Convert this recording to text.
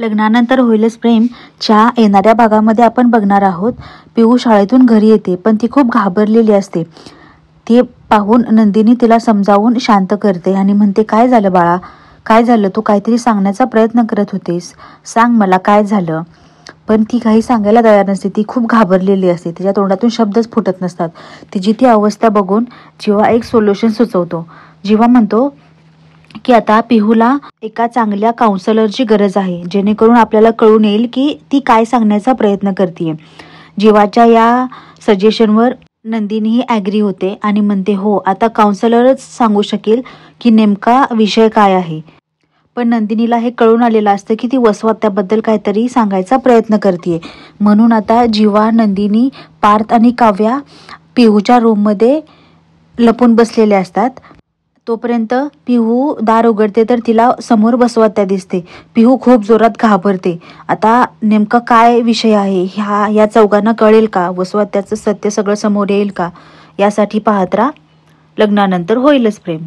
लग्नानंतर होईलच प्रेमच्या येणाऱ्या भागामध्ये आपण बघणार आहोत. पिहू शाळेतून घरी येते पण ती खूप घाबरलेली असते. ते पाहून नंदिनी तिला समजावून शांत करते आणि म्हणते, काय झालं बाळा, काय झालं, तू काहीतरी सांगण्याचा प्रयत्न करत होतेस, सांग मला काय झालं. पण ती काही सांगायला तयार नसते. ती खूप घाबरलेली असते. तिच्या तोंडातून शब्दच फुटत नसतात. तिची ती अवस्था बघून जीवा एक सोल्युशन सुचवतो. जीवा म्हणतो की आता पिहूला एका चांगल्या काउन्सलरची गरज आहे, जेणेकरून आपल्याला कळून येईल की ती काय सांगण्याचा प्रयत्न करते. जीवाच्या या सजेशनवर नंदिनीही ॲग्री होते आणि म्हणते, हो आता काउन्सलरच सांगू शकेल की नेमका विषय काय आहे. पण नंदिनीला हे कळून आलेलं असतं की ती वसवात्याबद्दल काहीतरी सांगायचा प्रयत्न करते. म्हणून आता जीवा, नंदिनी, पार्थ आणि काव्या पिहूच्या रूममध्ये लपून बसलेले असतात. तोपर्यंत पिहू दार उघडते तर तिला समोर वसवात्या दिसते. पिहू खूप जोरात घाबरते. आता नेमका काय विषय आहे, या चौघांना कळेल का, वसवात्याचं सत्य सगळं समोर येईल का, यासाठी पाहत राहा लग्नानंतर होईलच प्रेम.